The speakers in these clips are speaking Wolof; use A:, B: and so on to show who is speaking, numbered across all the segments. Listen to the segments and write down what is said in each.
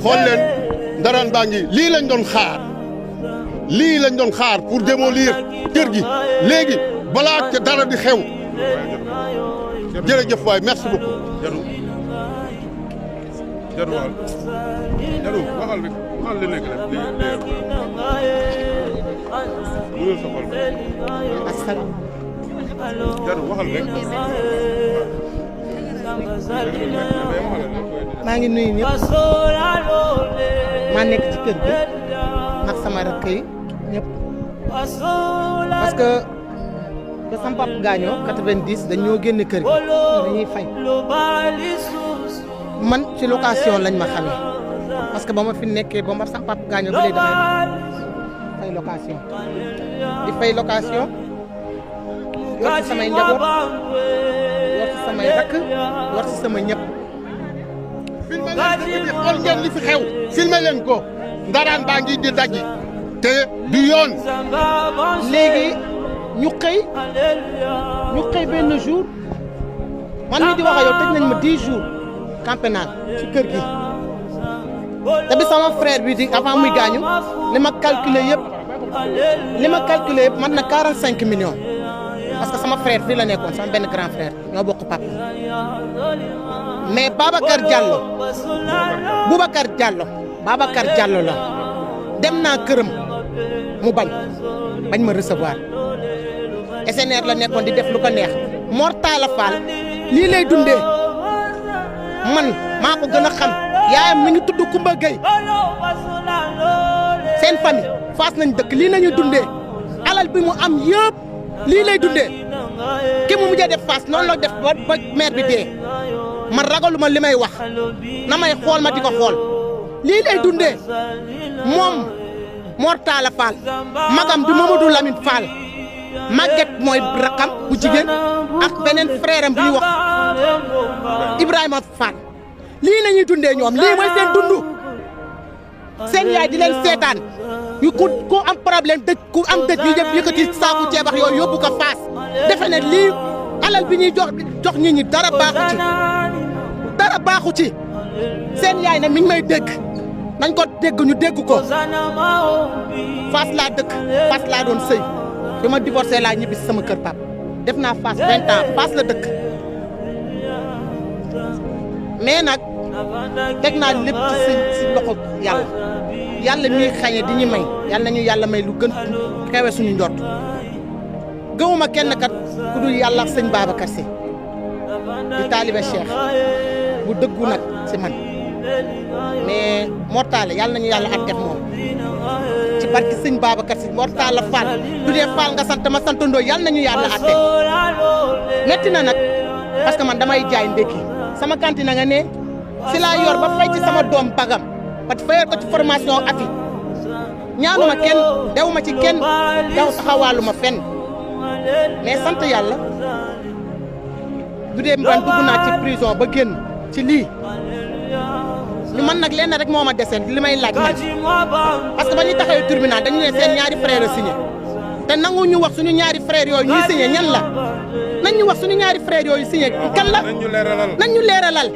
A: xool leen ndaraan baa ngi lii lañ doon xaar pour démolir kër gi léegi balaa ca dara di xew jërëjëf waay merci beaucoup.
B: Jadu waxal rek waxal li nekk rek mënul sa xol
C: asalaam
B: Jadu waxal rek
C: maa ngi nuyu ñëpp maa nekk ci kër gi ak sama rakk yi ñëpp parce que ba sama papa gaañoo 90 dañoo génne kër gi dañuy fay man ci location lañ ma xamee parce que ba ma fi nekkee ba ma sama papa gaañoo ba léegi damay fay location di fay location yor ci samay njaboot yor ci samay rakk yor ci sama ñëpp.
A: filmé leen dëkk bi xool ngeen li fi xew filmé leen ko ndaraan baa ngi di dajji te du yoon.
C: léegi ñu xëy benn jour man mii di wax ak yow tëj nañ ma 10 jours camp pénal ci kër gi te bi sama frère bi di avant muy gaañu li ma calculé yëpp man na 45 millions parce que sama frère fii la nekkoon sama benn grand frère ñoo bokk papa mais Babacar Diallo la dem naa këram mu bañ ma recevoir SNR la nekkoon di def lu ko neex Mor Talla Fall lii lay dundee man maa ko gën a xam yaayam mi ngi tudd Kumba Gueye seen famille Fass nañ dëkk lii nañu dundee alal bi mu am yëpp lii lay dundee ki mu mujjee def Fass noonu la def ba maire bi dee man ragaluma li may wax na may xool ma di ko xool lii lay dundee moom Mor Talla Fall magam di Mamadou Lamine Fall Maguette mooy rakam bu jigéen ak beneen frère am bi ñuy wax Ibrahima Fall lii la ñuy dundee ñoom lii mooy seen dund seen yaay di leen seetaan yu ku am problème dëj ku am dëj ñu jëm yëkkati saaku ceebax yooyu yóbbu ko Fass defe ne lii alal bi ñuy jox nit ñi dara baaxu ci seen yaay ne mi ngi may dégg nañ ko dégg ñu dégg ko Fass laa dëkk Fass laa doon sëy bi ma divorcé laa ñibbi si sama kër pap def naa Fass 20 ans Fass la dëkk mais nag teg naa lépp ci loxo yàlla ñuy xañe di ñu may yàlla nañu yàlla may lu gën xewe suñu njort gëwuma kenn kat ku dul yàlla ak sëñ Babacar Sy di taalibe Cheikh bu dëggu nag ci man mais Mor Talla yàlla nañu yàlla at def moom ci barki sëñ Babacar Sy Mor Talla Fall du dee Fall nga sant ma santandoo yàlla nañu yàlla atte metti na nag parce que man damay jaay ndékki sama cantine nga ne si laa yor ba fay ci sama doom bagam ba fayal ko ci formation afi ñaanuma kenn dewuma ci kenn daw taxawaaluma fenn mais sant yàlla du dee man dugg naa ci prison ba génn ci lii ñu man nag lenn rek moo ma deseen li may laaj man parce que ba ñuy taxawee tribunal dañu ne seen ñaari frère a signé te nangu ñu wax suñu ñaari frère yooyu ñuy signé ñan la nañ ñu wax suñu ñaari frère yooyu signé kan la nañ ñu leeralal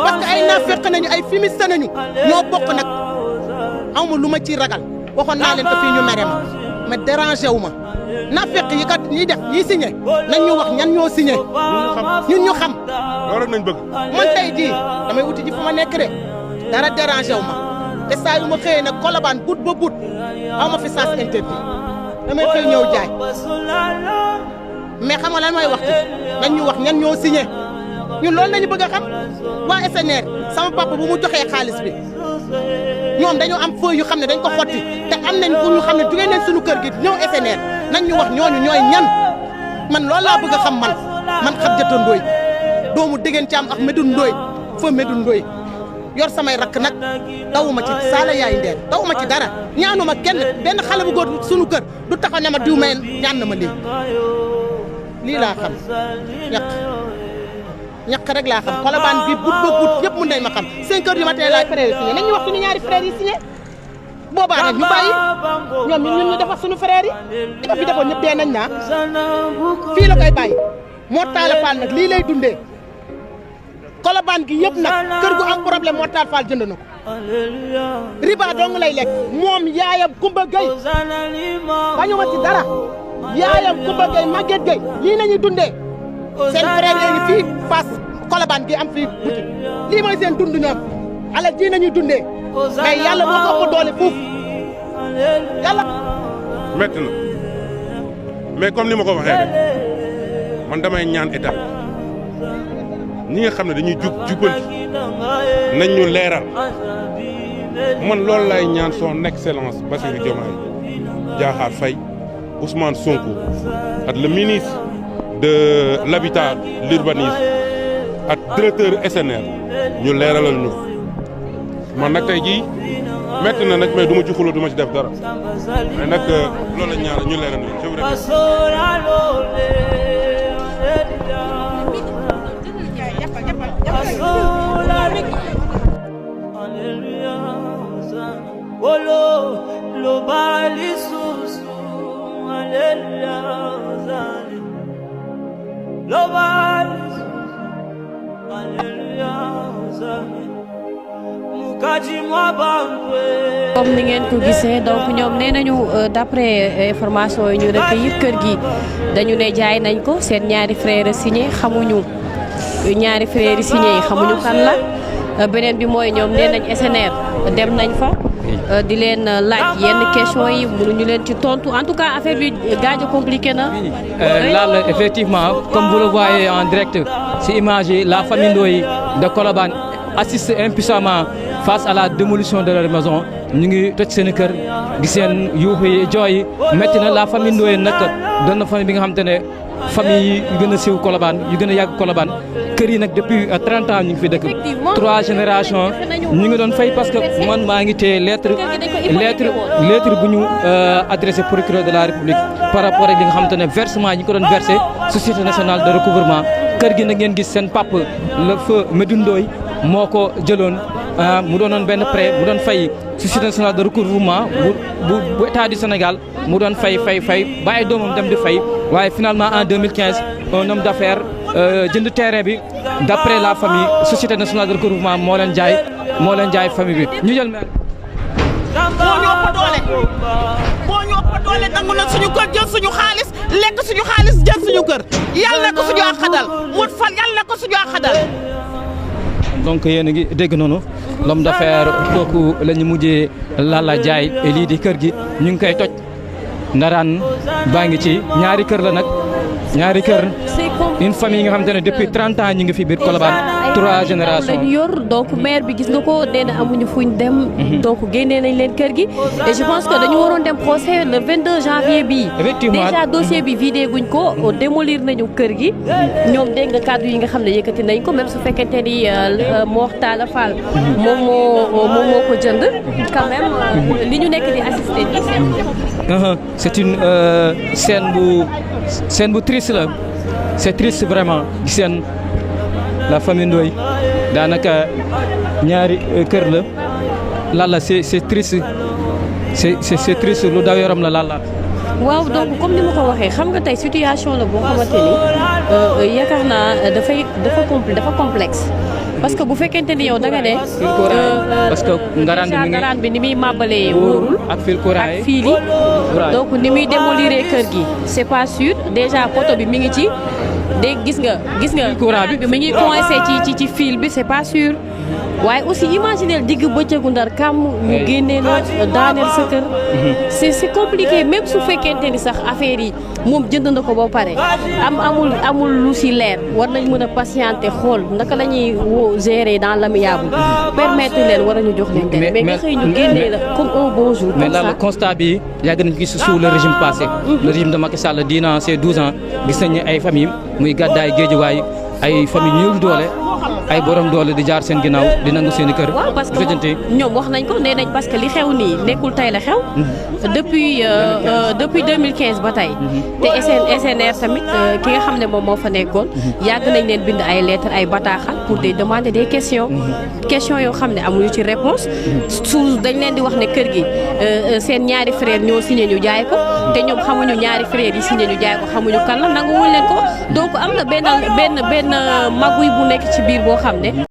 C: parce que ay naafeq nañu ay fumiste nañu ñoo bokk nag awma lu ma ciy ragal waxoon naa leen ko fii ñu mere ma mais dérangé wu ma naafeq yi kat ñiy def ñiy signé nañ ñu wax ñan ñoo signé ñun ñu xam
B: loolu nañ bëgg
C: man tey jii damay wuti ji fu ma nekk de dara dérangé wu ma te saa yu ma xëyee nag Colobane but ba but aw ma fi sens interdit damay xëy ñëw jaay mais xam nga lan mooy wax ci nañ ñu wax ñan ñoo signé ñun loolu lañu bëgg a xam waa SNR sama papa bu mu joxee xaalis bi ñoom dañoo am feuille yu xam ne dañ ko xotti te am nañ fu ñu xam ne jugee nañ suñu kër gi ñëw SNR nañ ñu wax ñooñu ñooy ñan man loolu laa bëgg a xam man Khadijatu Ndoye doomu Degen Thiam ak Medoune Ndoye fa Medoune Ndoye yor samay rakk nag dawuma ci saala yaay ndeer dawuma ci dara ñaanuma kenn benn xale bu góor suñu kër du taxaw ne ma diw may ñaan na ma lii laa xam ñaq rek laa xam Colobane bi but ba but ñëpp mun nañ ma xam 5 heures du matin laay frère yi signé nañ ñu wax suñu ñaari frères yi signé boobaa nag ñu bàyyi ñoom ñun ñu defar suñu frères yi di ko fi defoon ñëpp dee nañ naa fii la koy bàyyi Mor Talla Fall nag lii lay dundee Colobane gi yëpp nag kër gu am problème soble Mortal Fall jënd na ko riba dong lay lekk moom yaayam Kumba Gueye bañu ma ci dara yaayam Kumba Gueye Maguette Gueye lii nañuy dundee seen frère yi fii Fass Colobane gi am fii boutique lii mooy seen dund ñoom ala ji nañuy dundee mais yàlla moo ko ëpp doole fuuf yàlla
B: métti na mais comme ni ma ko waxee rek man damay ñaan état ñi nga xam ne dañuy jubbanti nañ ñu leeral man loolu lay ñaan son excellence Bassirou Diomaye Diakhar Faye Ousmane Sonko ak le ministre de l'habitat l'urbanisme ak directeur SNR ñu leeralal ñu man nag tey jii métti na nag mais du ma ci xuloo du ma ci def dara mais nag loolu la ñaan ñu leeral ñu je vous remercie.
D: comme ni ngeen ko gisee donc ñoom nee nañu d'après information yi ñu recueilli kër gi dañu ne jaay nañ ko seen ñaari frères signé xamuñu ñaari frères yi signé yi xamuñu kan la beneen bi mooy ñoom nee nañ SNR dem nañ fa di leen laaj yenn question yi mënuñu leen ci tontu en tout cas affaire bi gaajo compliqué na.
E: Là effectivement comme vous le voyez en direct ci image yi la famille Ndoye de Colobane assiste impuissamment face à la démolition de leur maison ñu ngi toj seen kër gis seen yuuxu yi jooy yi métti na la famille Ndoye nag doon na famille bi nga xam te ne famille yi yu gën a siiw Colobane yu gën a yàgg Colobane kër yi nag depuis 30 ans ñu ngi fi dëkk 3 générations ñu ngi doon fay parce que man maa ngi téye lettre bu ñu adressé procureur de la République par rapport ak li nga xam te ne versement yi ñu ko doon versé société nationale de recouvrement kër gi nag ngeen gis seen papa le feu Medoune Ndoye moo ko jëloon mu doonoon benn prêt mu doon fay société nationale de recouvrement bu état du Sénégal mu doon fay ba ay doomam dem di fay waaye finalement en 2015 un homme d'affaires jënd terrain bi d'après la famille société nationale de recouvrement moo leen jaay famille bi ñu jël maire.
C: boo ñu ëpp doole nangu na suñu kër jël suñu xaalis lekk suñu xaalis jël suñu kër yàlla na ko suñu àqadal mut fan yàlla na ko suñu àqadal.
E: donc yéen a ngi dégg noonu l'homme d'affaires kooku la ñu mujjee Lalla jaay lii di kër gi ñu ngi koy toj ndaraan baa ngi ci ñaari kër la nag ñaari kër une famille yi nga xamante ne depuis 30 ans ñu ngi fi biir Colobane 3 générations
D: lañu yor donc maire bi gis nga ko nee na amuñu fuñ dem donc génnee nañ leen kër gi et je pense que dañu waroon dem procès le 22 janvier bii
E: effectivement
D: déjà dossier bi vidé guñ ko démolir nañu kër gi ñoom dégg nga kàddu yi nga xam ne yëkkati nañ ko même su fekkente ni Mortal Fall moom moo ko jënd quand même li ñu nekk di assister nii
E: c'est une scène bu triste la c'est triste vraiment gis ngeen la famille Ndoye daanaka ñaari kër la Lalla c'est triste c'est triste lu daw yaram la Lalla.
D: waaw donc comme ni ma ko waxee xam nga tey situation la boo xamante ni yaakaar naa dafa complexe parce que bu fekkente ni yow da nga ne.
E: parce que ngaraan
D: bi ni muy màbbalee wóorul
E: ak fil courant
D: ak fil yi donc ni muy démolir kër gi c'est pas sûr déjà poto bi mi ngi ci dégg gis nga courant bi mi ngi coincé ci fil bi c'est pas sûr waaye aussi imaginer digg bëccëgu ndar kam ñu génnee la daaneel sa kër c'est compliqué même su fekkente ni sax affaire yi moom jënd na ko ba pare amul lu si leer war nañ mën a patienter xool naka la ñuy gérer dans l'amiable permettre leen war a ñu jox leen mais nga xëy ñu génnee la comme un bon jour
E: mais là le constat bi yàgg nañ gis sous le régime passé le régime de Macky Sall 10 ans c'est 12 ans gis nañ ay famille muy gàddaay Géejawaay ay famille ñuul doole ay borom doole di jaar seen ginnaaw di nangu seen i kër.
D: waaw parce que ñoom wax nañ ko nee nañ parce que li xew nii nekkul tey la xew. depuis 2015 ba tey. te SNR tamit ki nga xam ne moom moo fa nekkoon. yàgg nañ leen bind ay lettres ay bataaxal pour des demander des questions. questions yoo xam ne amuñu ci réponse su dañ leen di wax ne kër gi seen ñaari frères ñoo signé ñu jaay ko te ñoom xamuñu ñaari frères yi signé ñu jaay ko xamuñu kan la nangu wuñ leen ko donc am na benn maguy bu nekk ci biir boo xam ne